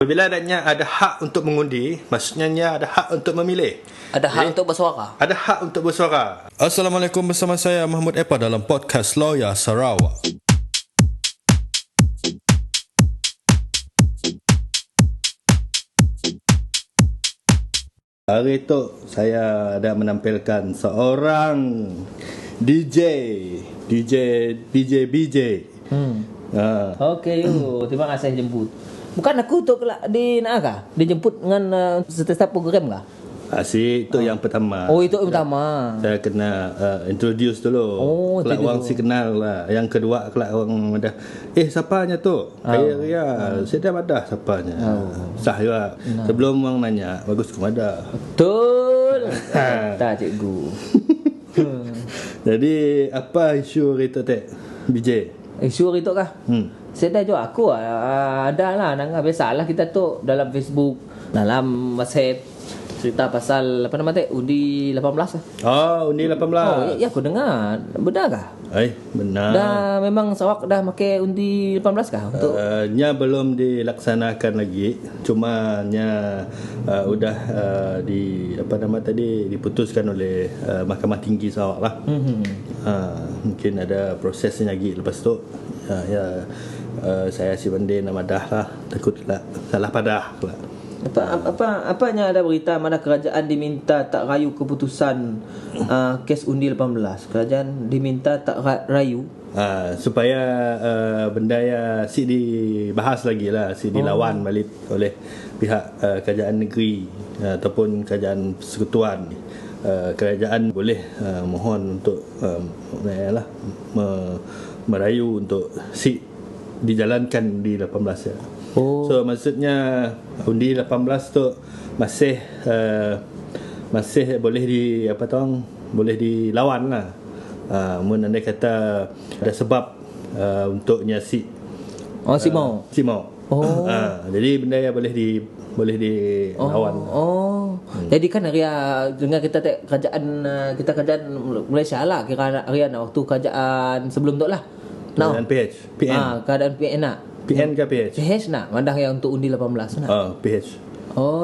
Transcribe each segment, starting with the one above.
Apabila adanya ada hak untuk mengundi, maksudnya ada hak untuk memilih. Ada hak untuk bersuara. Ada hak untuk bersuara. Assalamualaikum, bersama saya Mahmud Epa dalam podcast Lawyer Sarawak. Hari itu saya ada menampilkan seorang DJ BJ. Okey, terima kasih jemput. Bukan aku untuk di nak kah? Dijemput dengan setiap program kah? Asyik itu yang pertama. Oh, itu yang pertama. Saya kena introduce dulu. Kelak orang si kenal lah. Yang kedua kelak orang dah. Siapanya tu? Ria. Saya dah ada siapanya. Sah juga. Sebelum orang nanya, bagus ke ada. Betul. Tak cikgu. Jadi apa isu itu teh? BJ. Isu itu kah? Saya dah jawab aku ada lah. Biasalah kita tu dalam Facebook, dalam WhatsApp cerita pasal apa nama teh undi 18 lah. Oh, undi 18. Oh, ya aku dengar. Benar kah? Benar. Dah memang Sarawak dah pakai undi 18 kah untuk nya belum dilaksanakan lagi. Cuma nya udah di apa nama tadi diputuskan oleh Mahkamah Tinggi Sarawak lah. Mungkin ada prosesnya lagi lepas tu. Saya si banding nama dah lah. Takutlah salah padah lah. Apanya ada berita mana kerajaan diminta tak rayu keputusan kes undi 18. Kerajaan diminta tak rayu supaya benda ya si dibahas lagi lah, si dilawan balik oleh pihak kerajaan negeri ataupun kerajaan persekutuan. Kerajaan boleh mohon untuk merayu untuk si dijalankan di 18 ya. So maksudnya undi 18 tu masih boleh boleh dilawan lah. Mun andai kata ada sebab untuknya si mau. Jadi benda yang boleh dilawan. Jadi kan area dengan kita kerajaan Malaysia lah kira area waktu kerajaan sebelum tu lah. Keadaan PN. Keadaan PN nak. PN ke PH? PH nak mandah yang untuk undi 18 nak. PH.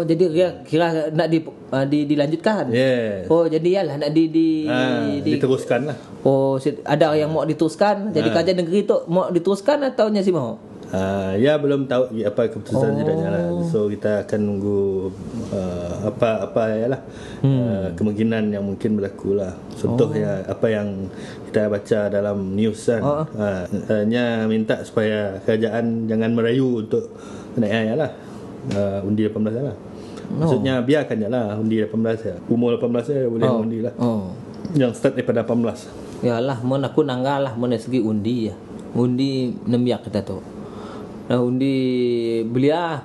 Jadi kira nak dilanjutkan. Yes. Jadi yalah nak diteruskan lah. Ada yang mau diteruskan. Jadi kerajaan negeri tu mau diteruskan atau nya si mau? Belum tahu apa keputusan jadinya lah. So kita akan nunggu kemungkinan yang mungkin berlaku lah. Contohnya apa yang kita baca dalam news kan. Nya minta supaya kerajaan jangan merayu untuk naik lah undi 18 lah. Maksudnya biarkan je lah undi 18 ya. Umur 18 ya boleh undi lah. Yang start daripada 18. Yalah, mun aku nanggal lah mun segi undi ya. Undi nembiak kita tu. Nah undi belia.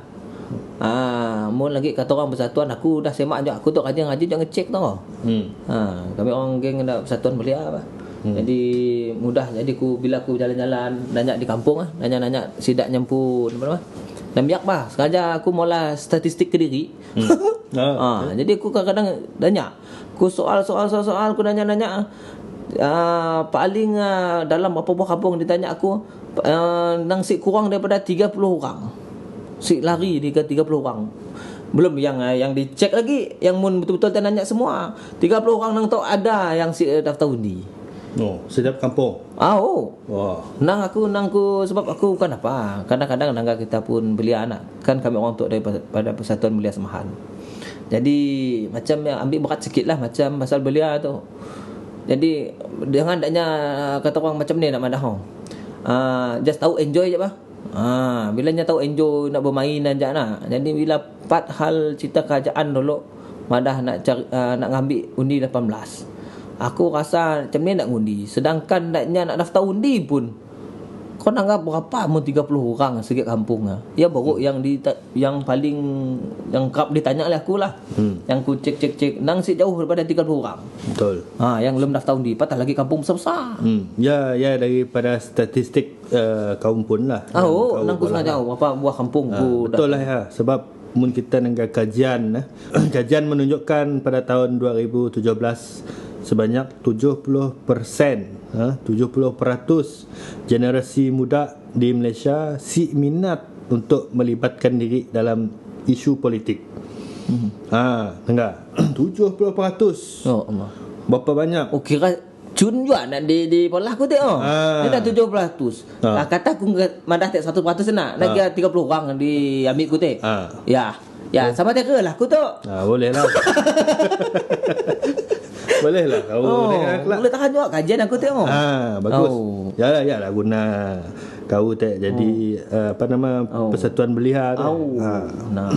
Mun lagi kata orang persatuan aku dah semak je. Aku tu ngaji jangan ngecek tau. Kami orang geng dah persatuan belia apa. Jadi mudah. Jadi bila aku jalan-jalan nanya di kampung nanya sidak nyampu apa. Nambiak bah. Sengaja aku mula statistik ke diri. Jadi aku kadang-kadang nanya. Aku soal aku nanya. Paling dalam apa buah kampung ditanya aku nang si kurang daripada 30 orang. Si lari dia ke 30 orang. Belum yang dicek lagi, yang mun betul-betul tanya semua. 30 orang nang tahu ada yang si daftar undi. Setiap kampung. Nang aku sebab aku bukan apa. Kadang-kadang nangga kita pun belia anak. Kan kami orang tok daripada Persatuan Belia Semahan. Jadi macam yang ambil berat sikit lah macam pasal belia tu. Jadi jangan adanya kata orang macam ni nak madah. Just tahu enjoy je bah. Bila nya tahu enjoy nak bermain dan nak. Jadi bila part hal cerita kerajaan dulu madah nak cari, nak ngambil undi 18. Aku rasa macam ni nak undi. Sedangkan nak daftar undi pun kau nanggap berapa mun 30 orang sikit kampung ya baru yang paling yang kerap ditanya oleh aku lah. Yang ku cek nang si jauh daripada 30 orang. Betul. Yang belum daftar undi patah lagi kampung besar-besar. Ya daripada statistik kaum pun lah. Nang ku sengaja apa buah kampung ku. Betul lah ya sebab mun kita nangga kajian menunjukkan pada tahun 2017 sebanyak 70% generasi muda di Malaysia si minat untuk melibatkan diri dalam isu politik. Enggak. 70%. Oh Allah. Berapa banyak? Oh kira cun juga nak di pola aku tengok. Ni dah 70%. Kata aku madah tak 1% nak kira 30 orang di ambil aku teh. Ya, sama tak lah aku tu. Boleh lah. Boleh lah kau boleh tahan juga kajian aku tengok. Bagus. Yalah guna kau tak jadi persatuan belia tu. Nah.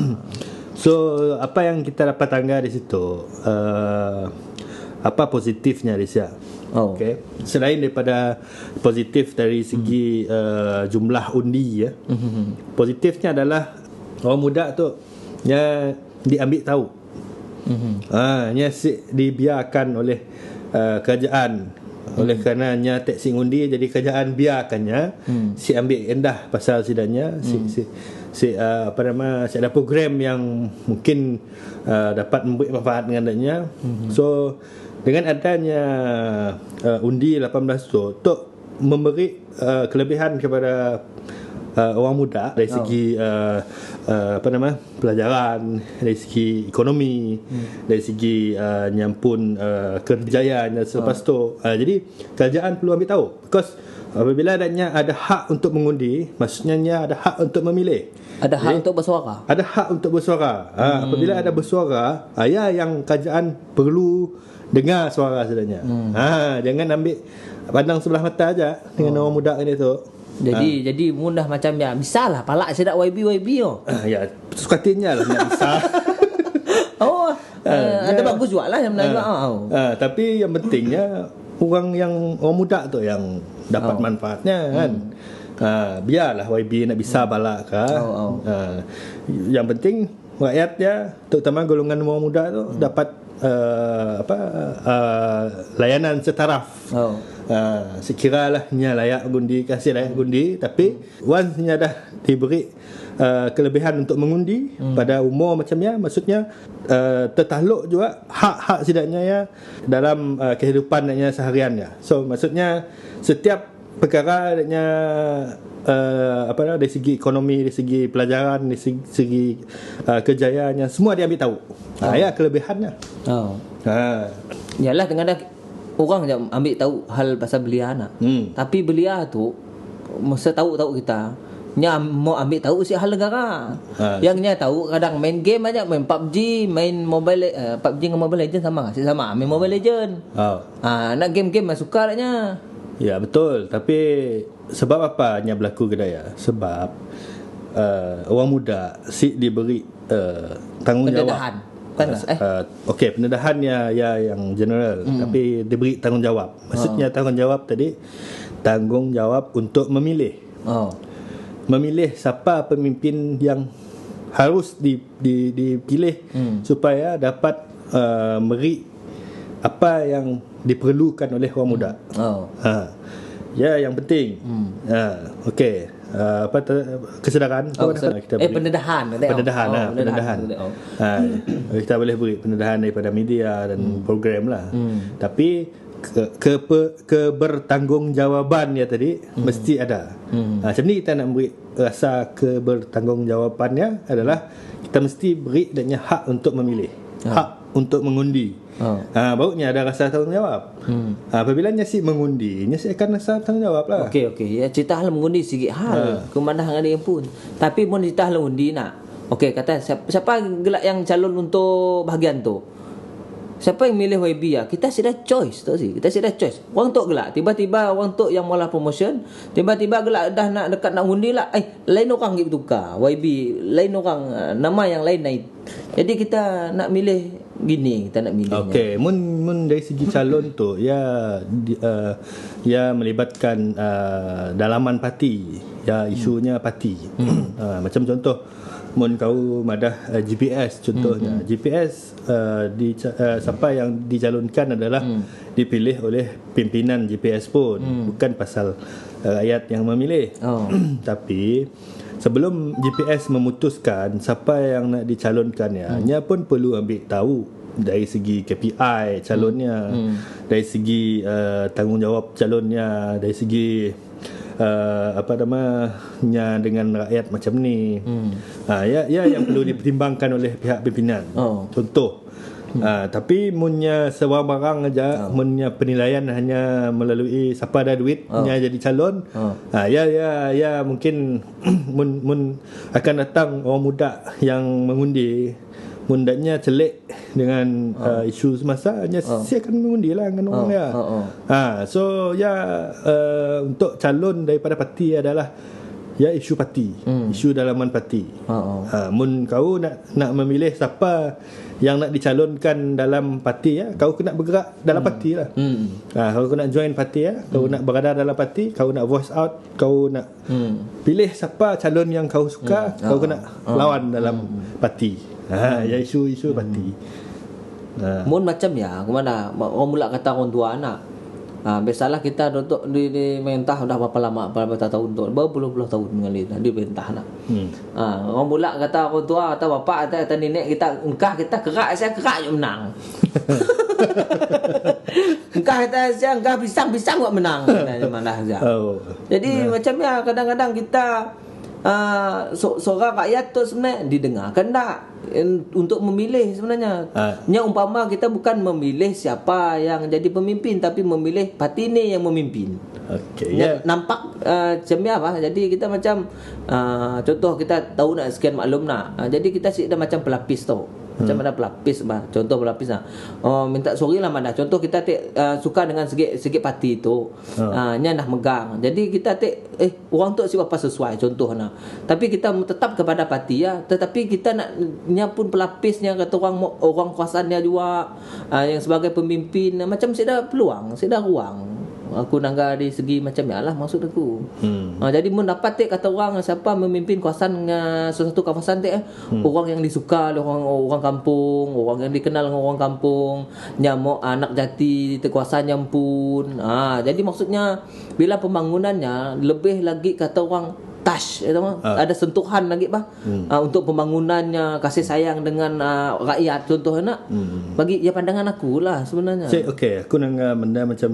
So apa yang kita dapat tangga di situ, apa positifnya di situ? Okay. Selain daripada positif dari segi jumlah undi ya, positifnya adalah orang muda tu nya diambil tahu. Nya dibiarkan oleh kerajaan, oleh karenanya tak sing undi, jadi kerajaan biarkannya si ambil endah pasal sidanya si ada program yang mungkin dapat memberi manfaat dengan adanya. So dengan adanya undi 18 tu untuk memberi kelebihan kepada orang muda dari segi pelajaran, dari segi ekonomi, dari segi nyampun kerjayaan dan selepas tu. Jadi kerajaan perlu ambil tahu, because apabila adanya ada hak untuk mengundi, maksudnya ada hak untuk memilih, ada hak untuk bersuara. Ada hak untuk bersuara. Apabila ada bersuara, yang kerajaan perlu dengar suara sebenarnya. Jangan ambil pandang sebelah mata aja dengan orang muda ini tu. Jadi mudah macam ya, bisalah palak sedak YB ya, sukatinya lah nak bisa. Ada bagus juga lah yang menang. Tapi yang pentingnya orang muda tu yang dapat manfaatnya kan. Biarlah YB nak bisa balak ke. Yang penting rakyat dia, terutama golongan orang muda tu dapat layanan setaraf. Sekiralah nya layak gundi, kasih layak gundi, tapi once nya dah diberi kelebihan untuk mengundi pada umur macamnya, maksudnya tertakluk juga hak-hak sidaknya ya dalam kehidupan nya sehariannya. So maksudnya setiap perkara nya dari segi ekonomi, dari segi pelajaran, dari segi kejayaannya, semua dia ambil tahu. Ya kelebihannya. Yalah dengan orang je ambil tahu hal pasal belia anak. Tapi belia tu masa tahu kita nya mau ambil tahu si hal negara. Yang nya tahu kadang main game aja, main PUBG, main mobile PUBG dengan Mobile Legend sama main Mobile Legend. Nak game-game suka nya. Ya betul, tapi sebab apa nya berlaku kedaya? Sebab orang muda diberi tanggungjawab. Okey, pendedahan ya yang general, tapi diberi tanggungjawab. Maksudnya tanggungjawab tadi, tanggungjawab untuk memilih. Memilih siapa pemimpin yang harus dipilih supaya dapat memberi apa yang diperlukan oleh orang muda. Ya yang penting. Okey. Kesedaran kita pendedahan. Kita boleh beri pendedahan daripada media dan program lah. Tapi kebertanggungjawaban ya tadi mesti ada. Macam ni kita nak beri rasa kebertanggungjawabnya adalah kita mesti beri adanya hak untuk memilih, hak untuk mengundi. Barunya ada rasa tanggungjawab. Apabila nyasi mengundi, nyasi akan rasa tanggungjawab lah. Okey. Ya, cerita hal mengundi sikit hal. Kemandahan dia pun. Tapi pun cerita hal mengundi nak. Okey, kata siapa gelak yang calon untuk bahagian tu? Siapa yang milih YB ya? Kita sudah choice tu sih. Kita sudah choice. Orang tok gelak. Tiba-tiba orang tok yang mula promotion, tiba-tiba gelak dah nak dekat nak undi lah. Lain orang gitu tukar. YB, lain orang, nama yang lain naik. Jadi kita nak milih gini, kita nak milihnya. Okey, mun dari segi calon tu ya melibatkan dalaman parti, ya isunya parti. Macam contoh mun kau madah GPS contohnya. GPS siapa yang dicalonkan adalah dipilih oleh pimpinan GPS pun, bukan pasal rakyat yang memilih. Tapi sebelum GPS memutuskan siapa yang nak dicalonkan nya pun perlu ambil tahu dari segi KPI calonnya, dari segi tanggungjawab calonnya, dari segi apa namanya dengan rakyat macam ni. Ya yang perlu dipertimbangkan oleh pihak pimpinan. Contoh, tapi munnya sebarang barang aja, munnya penilaian hanya melalui siapa ada duit nya jadi calon. Ya mungkin mun akan datang orang muda yang mengundi, mundanya celik dengan isu semasa, saya akan mengundi lah dengan orang ya. So untuk calon daripada parti adalah isu parti, isu dalaman parti. Mun kau nak memilih siapa yang nak dicalonkan dalam parti, kau kena bergerak dalam parti lah. Kalau kau nak join parti, kau nak berada dalam parti, kau nak voice out, kau nak pilih siapa calon yang kau suka, kau kena lawan dalam parti. Isu parti. Mun macam kemana orang mula kata orang tua anak. Biasalah kita duduk di mentah dah berapa lama, berapa tahun tu, berpuluh-puluh tahun mengalir di mentah nak. Orang mula kata orang tua, kata bapak, kata nenek kita, engkah kita kerak, saya kerak je menang. Engkah kata saya, engkah pisang buat menang. Jadi macam kadang-kadang kita seorang rakyat tu sebenarnya didengarkan tak untuk memilih sebenarnya. Umpama kita bukan memilih siapa yang jadi pemimpin, tapi memilih parti ni yang memimpin. Nampak macam apa? Jadi kita macam contoh kita tahu nak sekian maklum nak. Jadi kita dah macam pelapis tau. Macam mana pelapis contoh pelapis minta sorry lah mana. Contoh kita suka dengan sikit parti tu. Nya dah megang. Jadi kita orang tu siapa sesuai contoh nah. Tapi kita tetap kepada parti tetapi kita nak nya pun pelapisnya kata orang kuasaannya juga yang sebagai pemimpin macam saya peluang, saya ruang. Aku nangga di segi macam lah maksud aku. Jadi mun dapat kata orang siapa memimpin kawasan sesuatu kawasan orang yang disuka oleh orang kampung, orang yang dikenal dengan orang kampung, nyamuk anak jati di kawasan yang pun. Jadi maksudnya bila pembangunannya lebih lagi kata orang touch, ada sentuhan lagi untuk pembangunannya, kasih sayang dengan rakyat contohnya. Bagi pandangan aku lah sebenarnya. Aku nak benda macam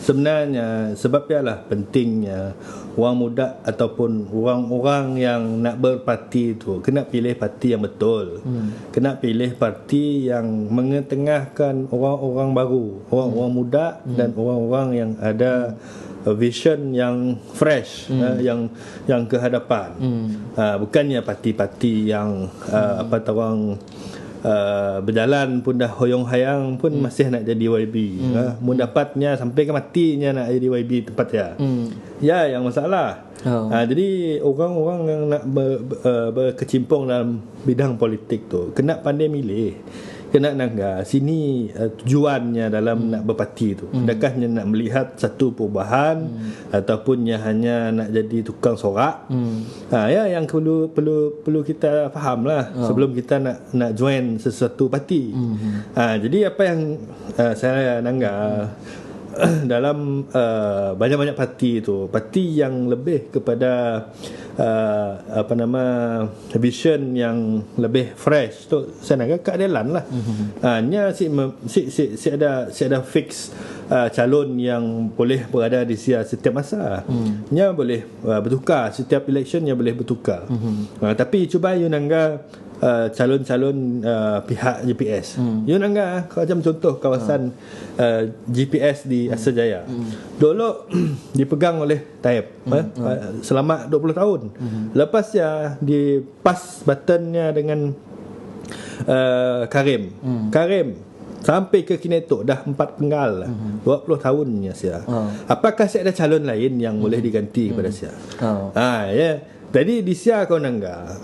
sebenarnya sebab lah pentingnya orang muda ataupun orang-orang yang nak berparti tu kena pilih parti yang betul. Kena pilih parti yang mengetengahkan orang-orang baru, orang-orang muda dan orang-orang yang ada vision yang fresh, yang ke hadapan. Bukannya parti-parti yang orang berjalan pun dah hoyong-hayang pun masih nak jadi YB. Mun dapatnya sampai ke matinya nak jadi YB tempat yang masalah. Jadi orang-orang yang nak berkecimpung dalam bidang politik tu kena pandai milih. Kena nangga sini tujuannya dalam nak berparti tu. Adakahnya nak melihat satu perubahan ataupun hanya nak jadi tukang sorak? Yang perlu kita faham lah sebelum kita nak join sesuatu parti. Jadi apa yang saya nangga dalam banyak-banyak parti tu, parti yang lebih kepada vision yang lebih fresh tu, saya nak keadilan lah. Nya si ada fix calon yang boleh berada di setiap masa. Nya boleh bertukar setiap election, nya boleh bertukar. Tapi cuba you nangga calon-calon pihak GPS. You nangga macam contoh kawasan GPS di Asrjaya. Dulu dipegang oleh Taib selama 20 tahun. Lepas dipas buttonnya dengan Karim. Karim sampai ke Kinetok dah 4 penggal 20 tahunnya sia. Apakah saya ada calon lain yang boleh diganti kepada sia? Jadi di sia kau nangga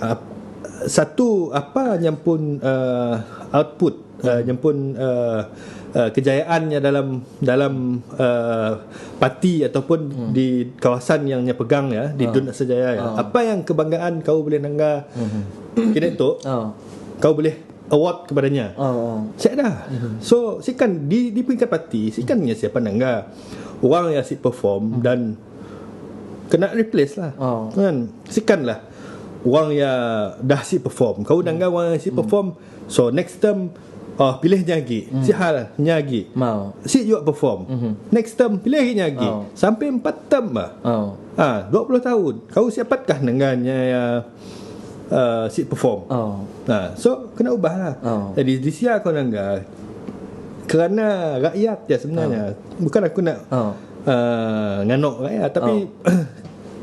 satu apa yang pun output yang pun kejayaannya dalam parti ataupun di kawasan yang pegang di Dun Asrjaya apa yang kebanggaan kau boleh nangga Kinetok kau boleh award kepadanya. Saya dah. So sikan di peringkat parti sikannya siapa nangga orang yang si perform dan kena replace lah. Kan sikanlah orang yang dah si perform, kau nangga orang yang si perform, so next term pilih nyagi. Si hal nyagi. Mau. Si juga perform. Next term pilih lagi nyagi. Sampai 4 term bah. 20 tahun. Kau siapatkah dengannya si perform. So kena ubah lah. Jadi di sini kau nangga kerana rakyat ya sebenarnya. Bukan aku nak nganok rakyat, tapi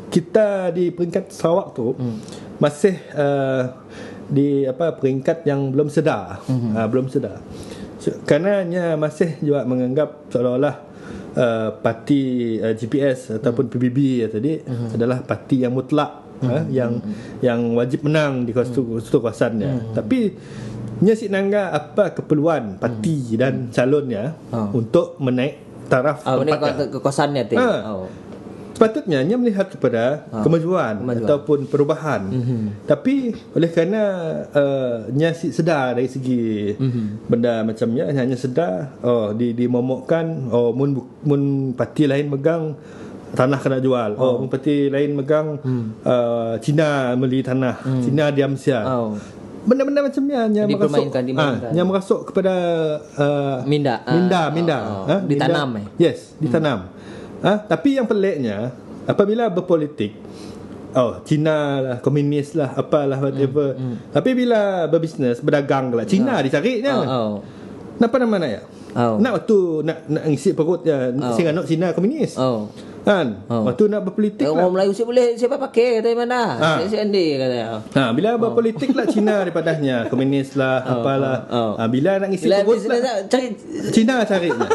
kita di peringkat Sarawak tu masih di peringkat yang belum sedar. Belum sedar. Karenanya masih juga menganggap seolah-olah parti GPS ataupun PBB tadi adalah parti yang mutlak, yang wajib menang di kawasan-kawasannya. Tapi nyesik nangga apa keperluan parti dan calonnya untuk menaik taraf tempatnya kekuasaannya tu. Sepatutnya dia melihat kepada kemajuan ataupun perubahan. Tapi oleh kerana nyesik sedar dari segi benda macamnya, hanya sedar dimomokkan mun parti lain megang tanah kena jual. Mun parti lain megang Cina beli tanah, Cina diam sia. Benda-benda macamnya yang merasuk kepada minda. Ditanam. Yes, ditanam. Tapi yang peliknya apabila berpolitik, Cina lah, komunis lah, apalah whatever. Tapi bila berbisnes, berdagang lah, Cina dicarinya. Kenapa nama nak ya? Nak waktu nak ngisi perut ya, sehingga nak Cina komunis. Kan? Waktu nak berpolitik orang Melayu boleh siapa pakai dari mana? Saya Andi katanya. Bila berpolitik lah Cina daripadanya, komunis lah, apalah. Bila nak ngisi perut lah, cari Cina carinya.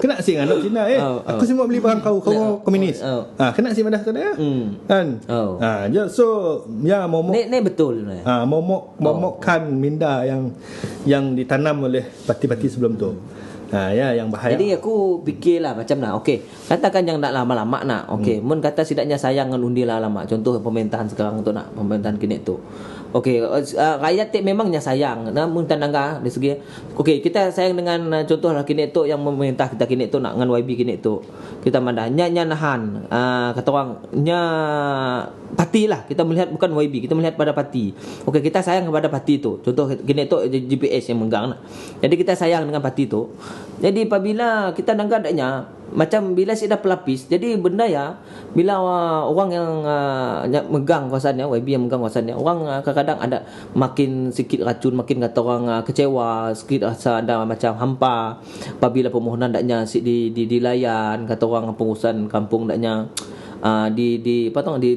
Kena sih anak Cina aku semua beli barang kau komunis. Kena sih madah sana kan. So ya momok ni betul momokkan minda yang ditanam oleh parti-parti sebelum tu. Yang bahaya. Jadi aku fikirlah macam nak. Okey, katakan yang nak lama-lama nak. Okey, mun kata sidaknya sayang dengan undi lama. Contoh pemerintahan sekarang tu nak, pemerintahan kini tu. Okey, rakyat memangnya sayang. Namun tanangga dari segi okey, kita sayang dengan contohlah kini tu yang memerintah kita kini tu nak dengan YB kini tu. Kita mandahnya nahan kata orangnya parti lah. Kita melihat bukan YB, kita melihat pada parti. Okey, kita sayang kepada parti tu. Contoh kini tu GPS yang megang. Jadi kita sayang dengan parti tu. Jadi apabila kita nanggap adanya macam bila si dah pelapis, jadi benda ya bila orang yang megang kawasannya, YB yang megang kawasannya, orang kadang-kadang ada makin sikit racun, makin kata orang kecewa, sikit rasa ada macam hampa apabila permohonan daknya dilayan, kata orang pengurusan kampung daknya di apa tahu di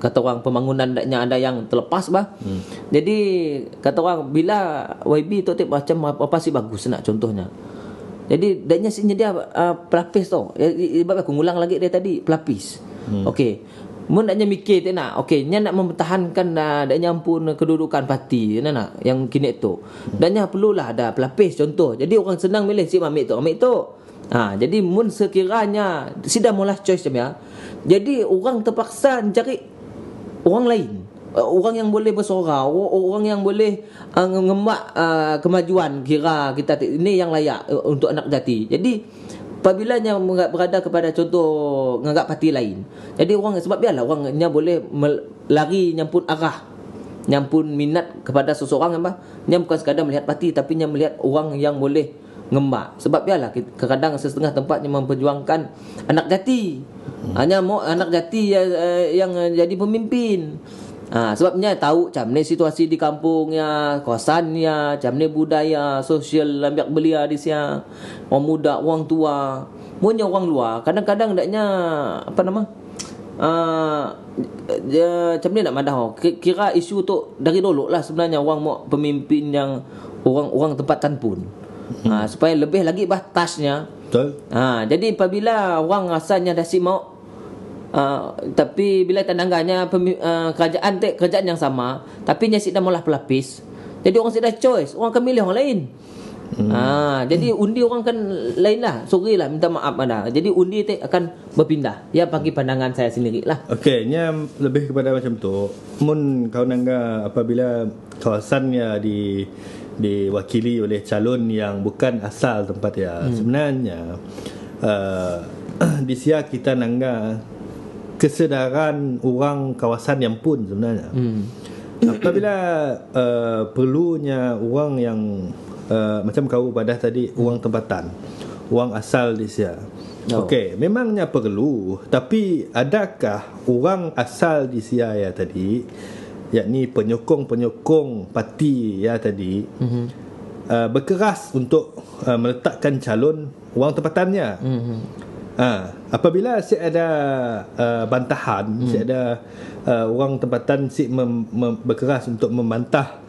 kata orang pembangunan daknya ada yang terlepas bah. Jadi kata orang bila YB tu macam apa sih bagus nak contohnya. Jadi daknya sedia pelapis tu. Sebab aku ngulang lagi dia tadi pelapis. Okey. Mun daknya mikir tu nak. Okey, nya nak mempertahankan daknya pun kedudukan parti nak yang kini tu. Daknya perlulah ada pelapis contoh. Jadi orang senang milih si ambil tu. Jadi mun sekiranya sudah mula choice dia. Jadi orang terpaksa cari orang lain, orang yang boleh bersuara, orang yang boleh ngembak kemajuan kira kita ini yang layak untuk anak jati. Jadi apabila nya berada kepada contoh menganggap parti lain, jadi orang sebab biarlah orangnya boleh lari nyampun arah, nyampun minat kepada seseorang apa, nya bukan sekadar melihat parti tapi nya melihat orang yang boleh ngembak. Sebab biarlah kadang setengah tempat yang memperjuangkan anak jati, hanya mau anak jati yang jadi pemimpin. Sebabnya tahu macam ni situasi di kampungnya, kawasannya, macam ni budaya sosial ambil belia di sia, orang muda, orang tua, punya orang luar kadang-kadang daknya apa nama macam ni nak madah. Kira isu tu dari dulu lah sebenarnya orang mau pemimpin yang orang tempatan pun. Supaya lebih lagi batasnya. Betul. Jadi apabila orang rasanya dah si mau tapi bila tandangannya kerajaan yang sama tapi nya sik dah mula pelapis. Jadi orang sik dah choice, orang akan milih orang lain. Jadi undi orang kan lain lah. Sorry lah, minta maaf ada. Jadi undi tu akan berpindah. Ya bagi pandangan saya sendirilah. Okey, nya lebih kepada macam tu. Mun kau nangga apabila kawasannya diwakili oleh calon yang bukan asal tempat ya. Sebenarnya di sia kita nangga kesedaran orang kawasan yang pun sebenarnya. apabila perlunya orang yang macam kau badah tadi, orang tempatan, orang asal di Sia. Okey, memangnya perlu, tapi adakah orang asal di Sia ya tadi, yakni penyokong-penyokong parti ya tadi, berkeras untuk meletakkan calon orang tempatannya? Apabila si ada bantahan, si ada orang tempatan si berkeras untuk membantah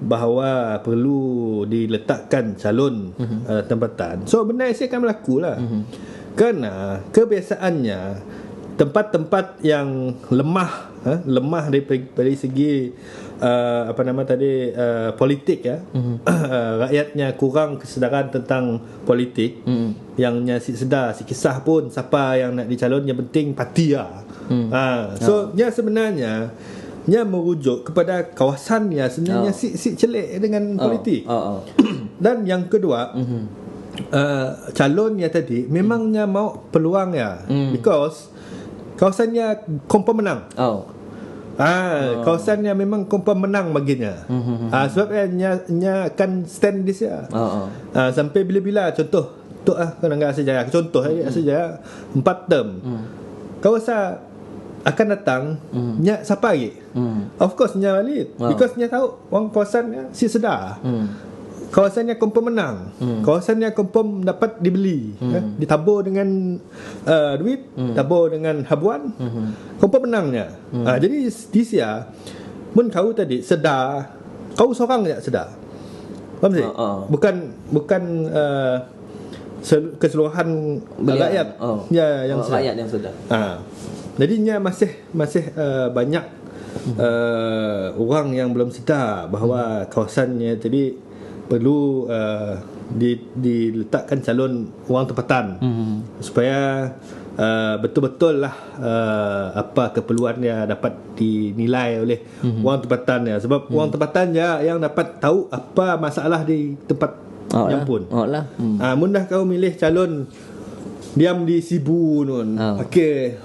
bahawa perlu diletakkan calon tempatan, so benda ini akan berlaku lah. Kerana kebiasaannya tempat-tempat yang lemah dari segi politik ya, rakyatnya kurang kesedaran tentang politik, yang si sedar si kisah pun siapa yang nak dicalon, yang penting parti lah. So nya sebenarnya nya merujuk kepada kawasannya sebenarnya si celik dengan politik. Dan yang kedua, calonnya tadi memangnya mau peluang ya, because kawasannya confirm menang. Kawasannya memang confirm menang baginya. Sebab nya akan stand this ya. Sampai bila-bila, contoh untuk kalau enggak Sejarah, contoh Sejarah 4 term. Kau rasa akan datang nya siapa lagi? Of course nya balik, because nya tahu orang kawasannya si sedar. Kawasannya confirm menang, kawasannya confirm dapat dibeli, ditabur dengan duit, tabur dengan habuan, confirm menangnya. Jadi di Sia mun kau tadi sedar, kau seorang je sedar, faham tak? Bukan keseluruhan rakyat yang sedar. Rakyat yang sedar. Jadinya masih banyak orang yang belum sedar bahawa kawasannya tadi perlu diletakkan calon orang tempatan, supaya betul-betul lah apa keperluannya dapat dinilai oleh orang tempatannya. Sebab orang tempatan je yang dapat tahu apa masalah di tempat yang pun. Mudah kau milih calon diam di Sibu nun, wakil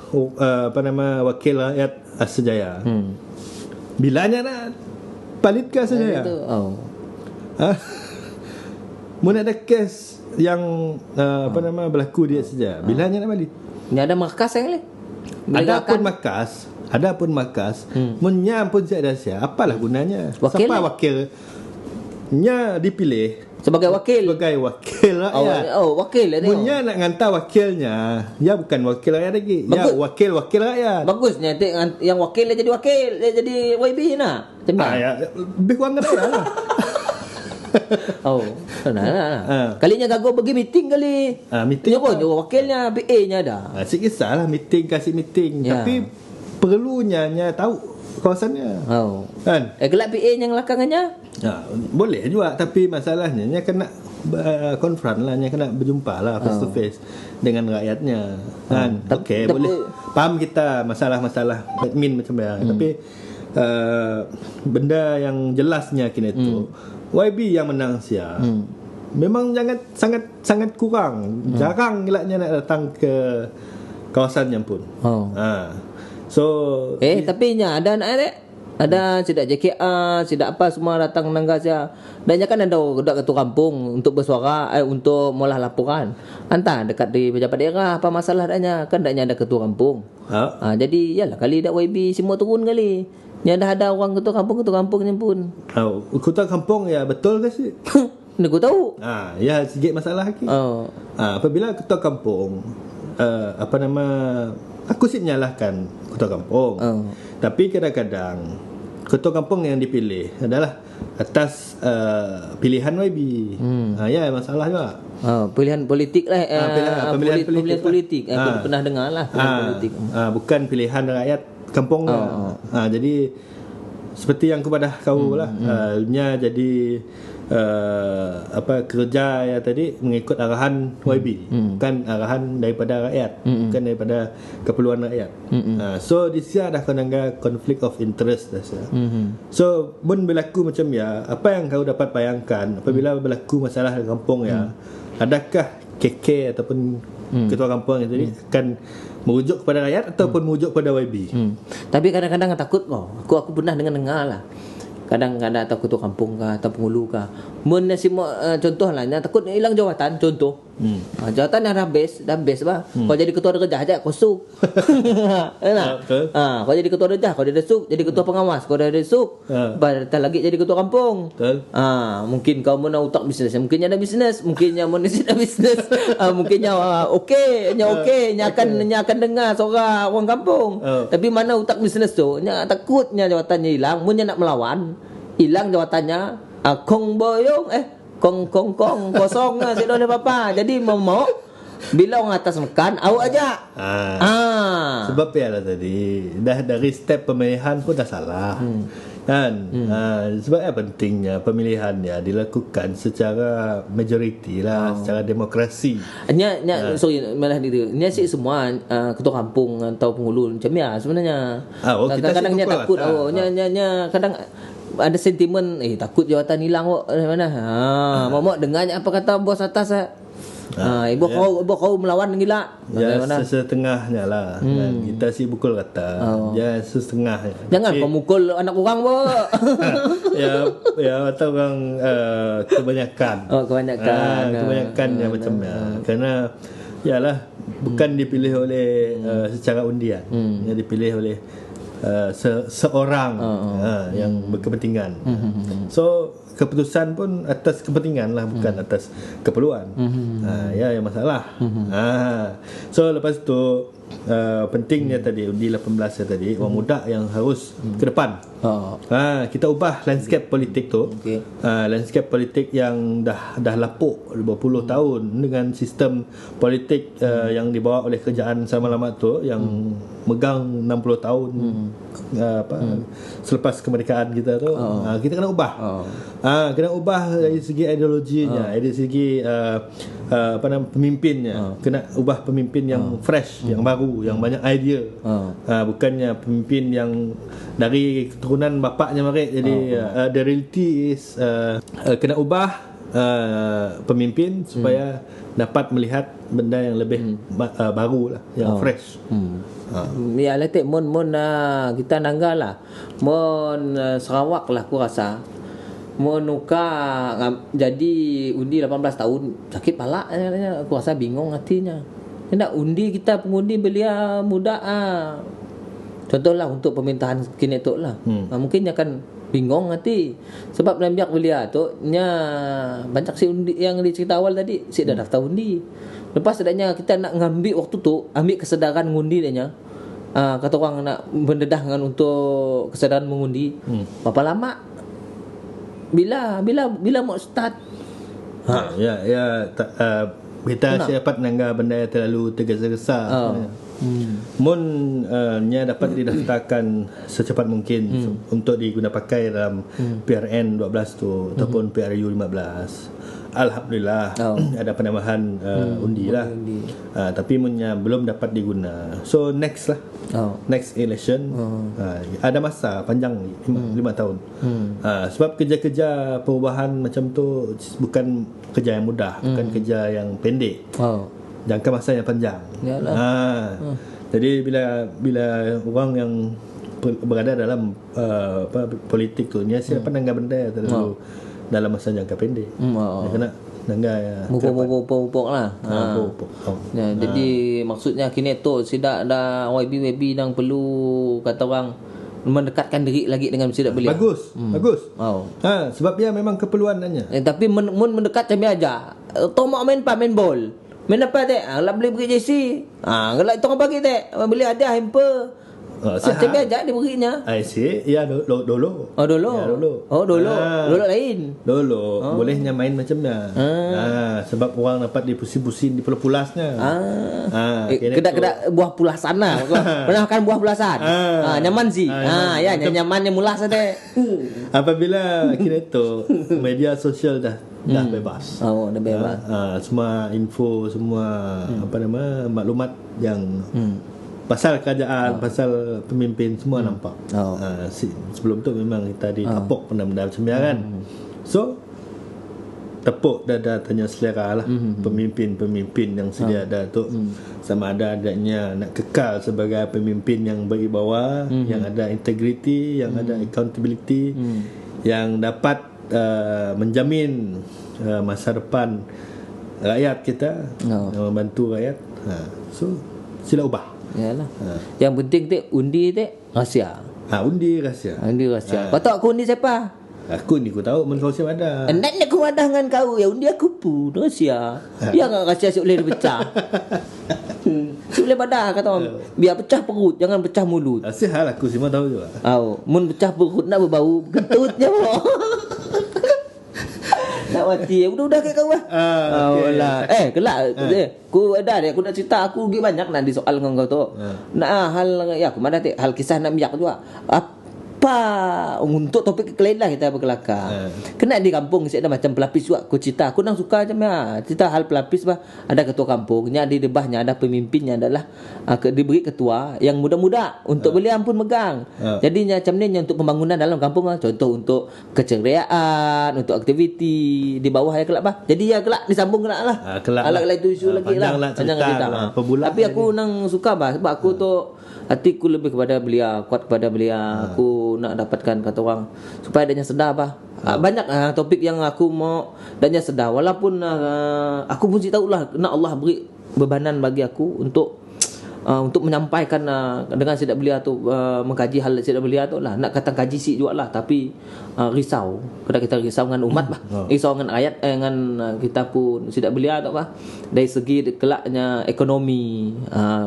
rakyat Asjaya, bilanya nak palit ke Asjaya? Mun ada kes yang berlaku dia saja, bilanya nak balik? Ni ada markas yang ni. Ada pun markas. Munnya pun ada sia, apalah gunanya? Wakil siapa wakilnya dipilih sebagai wakil rakyat. Wakil ni. Munnya nak hantar wakilnya, dia bukan wakil rakyat lagi. Dia wakil rakyat. Bagusnya yang wakil dia jadi wakil, dia jadi YB nak. Lebih kurang kena lah. Kalinya gagal pergi meeting kali. Meeting pun wakilnya PA-nya ada. Sikit kisahlah meeting, kasih meeting. Tapi perlunya tahu kawasannya. Kan? Gelap PA-nya belakangannya. Boleh juga, tapi masalahnya kena konfront lah, kena berjumpa lah face to face dengan rakyatnya. Kan? Okey, boleh. Faham kita masalah-masalah admin macam mana. Tapi benda yang jelasnya kini tu YB yang menang sia. Memang sangat kurang. Jarang gelaknya nak datang ke kawasan yang pun. So tapi nya ada anak dek. Ada sidak JKA, sidak apa semua datang nangga sia. Dan kan ada ketua kampung untuk bersuara, untuk molah laporan. Entah dekat di pejabat daerah apa masalah adanya, kan adanya ada ketua kampung. Jadi yalah kali dak YB semua turun kali. Ni ada orang ketua kampungnya pun. Ketua kampung ya betul ke sih? Ni aku tahu. Ya sikit masalah lagi. Apabila ketua kampung aku sih menyalahkan ketua kampung. Tapi kadang-kadang ketua kampung yang dipilih adalah atas pilihan YB. Ya masalah juga. Pilihan politik lah. Pilihan politik. Aku pernah dengar lah pilihan politik. Bukan pilihan rakyat kampungnya. Jadi seperti yang kepada kau lah, nya jadi kerja ya tadi mengikut arahan YB, bukan arahan daripada rakyat, bukan daripada keperluan rakyat. So di sini ada konflik of interest dah. So mun berlaku macam ya, apa yang kau dapat bayangkan apabila berlaku masalah di kampung ya, adakah KK ataupun ketua kampung yang tadi akan merujuk kepada rakyat ataupun merujuk kepada YB? Tapi kadang-kadang takut aku pernah dengar lah. kadang-kadang atau ketua kampung kah atau penghulu kah. Mun contoh lah, takut hilang jawatan contoh. Jawatan yang dah best bah. Kau jadi ketua derajah aja kosong. Enak. Kau jadi ketua derajah, kau dah desuk, jadi ketua pengawas, kau dah desuk. Batal lagi jadi ketua kampung. Mungkin kau mau utak bisnes, mungkinnya ada bisnes, mungkinnya mau ada bisnes. Mungkinnya okey, nya akan dengar suara orang kampung. Tapi mana utak bisnes tu, nya takutnya jawatannya hilang, munnya nak melawan, hilang jawatannya. Kong boyong kong kosong si ada apa. Jadi mau bila orang atas makan awak aja. Sebab ya lah tadi dah dari step pemilihan pun dah salah. Kan? Sebab pentingnya pemilihannya dilakukan secara majoriti lah, secara demokrasi. Sorry malah itu. Nya sih semua ketua kampung atau penghulu macam ya sebenarnya. Kadang-kadang nya takut. Nya kadang ada sentimen takut jawatan hilang mana. Mau dengarnya apa kata bos atas. Ibu kau melawan gila. Ya setengahnya lah. Kita sih pukul kata. Ya setengah. Jangan kau mukul anak orang bo. ya atau orang kebanyakan. Kebanyakannya macamnya. Karena yalah bukan dipilih oleh secara undian. Yang dipilih oleh seorang yang berkepentingan. So keputusan pun atas kepentingan lah, bukan atas keperluan. Yang masalah. So lepas tu pentingnya tadi undi 18 tadi, orang muda yang harus ke depan. Kita ubah landscape politik tu. Landscape politik yang dah lapuk 20 tahun dengan sistem politik yang dibawa oleh kerajaan selama-lama tu yang megang 60 tahun selepas kemerdekaan kita tu. Kita kena ubah. Kena ubah dari segi ideologinya, dari segi pemimpinnya. Kena ubah pemimpin yang fresh, yang baru, yang banyak idea. Bukannya pemimpin yang dari keturunan bapaknya mereka. Jadi the reality is kena ubah pemimpin supaya dapat melihat benda yang lebih baru lah, yang fresh. Ya letik mon kita nanggal lah. Mon Sarawak lah aku rasa. Menukar jadi undi 18 tahun sakit pala aku rasa bingung hatinya. Hendak undi kita pengundi belia muda contohlah untuk pemerintahan kini tu lah. Mungkin akan bingung hati sebab dalam biak belia tu nya banyak si undi yang dicerita awal tadi si dah daftar undi. Lepas adanya kita nak ngambil waktu tu ambil kesedaran mengundi dia kata orang nak mendedah dengan untuk kesedaran mengundi. Berapa lama bila mau start? Kita dapat nangga benda yang terlalu tergesa-gesa. Mun nya dapat didaftarkan secepat mungkin untuk diguna pakai dalam PRN 12 tu ataupun PRU 15. Alhamdulillah ada penambahan undi lah. Tapi munnya belum dapat diguna. So next lah. Next election ada masa panjang 5 tahun. Sebab kerja-kerja perubahan macam tu bukan kerja yang mudah, bukan kerja yang pendek. Jangka masa yang panjang. Jadi bila orang yang berada dalam politik tu ni siapa nangga benda terlalu dalam masa jangka pendek. Dia kena nangga pupuk lah. Jadi maksudnya kini tu sidak dah YB nang perlu kata orang mendekatkan diri lagi dengan sidak beliau. Bagus. Sebab dia memang keperluannya. Tapi mendekat macam aja. Tomak main bol. Main apa tak? Lah beli JC. Kalau itu orang bagi tak? Beli ada hamper. Macam aja dia berinya. Ya dulu. Dulu lain. Bolehnya main macamnya. Sebab orang dapat dipusin-pusin di pulasnya. Kedak buah pulasan lah. Pernah makan buah pulasan. Nyaman sih. Nyaman yang mulas ada. Apabila kira tu media sosial dah bebas. Dah bebas. Semua info, semua maklumat yang pasal kerajaan, pasal pemimpin semua nampak. Sebelum tu memang kita ditapuk benda-benda macam ni kan. So tepuk dada tanya selera lah pemimpin-pemimpin yang sedia ada tu sama ada adanya nak kekal sebagai pemimpin yang beribawa, yang ada integriti, yang ada accountability, yang dapat menjamin masa depan rakyat kita, membantu rakyat. So sila ubah. Yalah. Yang penting undi rahsia. Undi rahsia. Undi rahsia. Kau tahu aku undi siapa? Aku ni aku tahu men kau siapa ada. Nak aku wadah dengan kau, ya undi aku pun rahsia. Biar enggak rahsia si boleh pecah. Si boleh badah kata orang. Biar pecah perut, jangan pecah mulut. Sial aku semua tahu juga. Mun pecah perut nak berbau kentutnya. Nak mati. Udah kayak kau lah. Okay. Kelak aku ada aku nak cerita aku lagi banyak nak di soal dengan kau tu. Nak hal ya aku mana hal kisah nak biak juga. Apa untuk topik lain lah kita berkelakar. Kena di kampung saya ada macam pelapis juga aku cerita. Aku nang suka macam cerita hal pelapis bah. Ada ketua kampungnya, di debahnya ada pemimpinnya adalah diberi ketua yang muda-muda untuk beliau pun megang. Jadinya macam ni untuk pembangunan dalam kampung lah. Contoh untuk keceriaan, untuk aktiviti di bawah ya kelak bah. Jadi ya kelak disambung kelak lah. Kelak itu isu lagi lah. Panjang cerita. Tapi aku nang suka bah sebab aku tu hatiku lebih kepada beliau, kuat kepada beliau. Aku nak dapatkan kata orang supaya adanya sedar bah. Banyak topik yang aku mau adanya sedar. Walaupun aku pun tahu lah nak Allah beri bebanan bagi aku untuk menyampaikan dengan sidak belia tu, mengkaji hal sidak belia tu lah. Nak kata kaji sik jugalah, tapi risau. Kada kita risau dengan umat bah. Risau dengan ayat dengan kita pun sidak belia tu bah. Dari segi kelaknya ekonomi.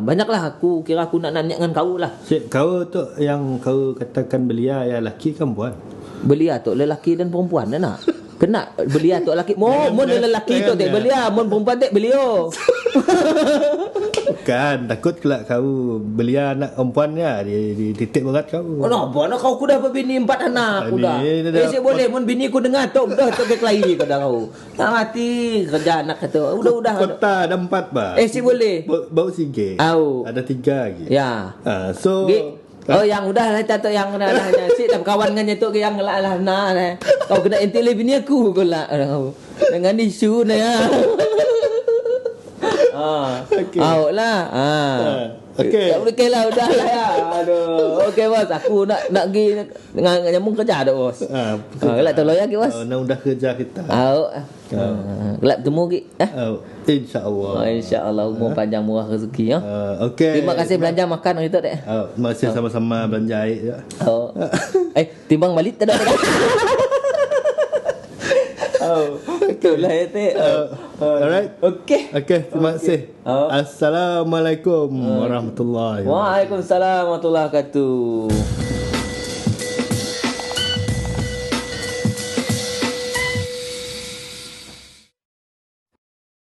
Banyaklah aku kira aku nak nanya dengan kau lah. Kau tu yang kau katakan belia ya lelaki ke perempuan? Belia tu lelaki dan perempuan dah nak. Kena belia tu lelaki. Mon lelaki tu tak belia, mon perempuan tak belio. Bukan, takut kelak kau belia anak perempuannya di titik berat kau. Kenapa? Kau ku dah berbini 4 anak aku dah. Saya boleh mun bini ku dengar tok dah tok kelahi kau dah kau. Tak mati kerja anak kata. Udah. Kota ada 4 bah. Si boleh. Bau sikit. Ada 3 lagi. Ya. So yang udah lah tato yang dah sik dah berkawan dengan tu yang lah nah. Kau kena intelli bini aku kau lah dengan isu ni lah. Okey lah udah lah ya. Aduh. Okey bos, aku nak pergi dengan nyambung kerja dah bos. Kelak tolong ya bos. Nak udah kerja kita. Kelak bertemu ki. InsyaAllah. InsyaAllah umur panjang murah rezeki ya. Okey. Terima kasih belanja makan gitu dek. Terima kasih sama-sama belanja air ya. Timbang balik tak ada. Betul lah ya teh. Alright. Okey, terima kasih. Assalamualaikum warahmatullahi wabarakatuh. Waalaikumsalam warahmatullahi wabarakatuh.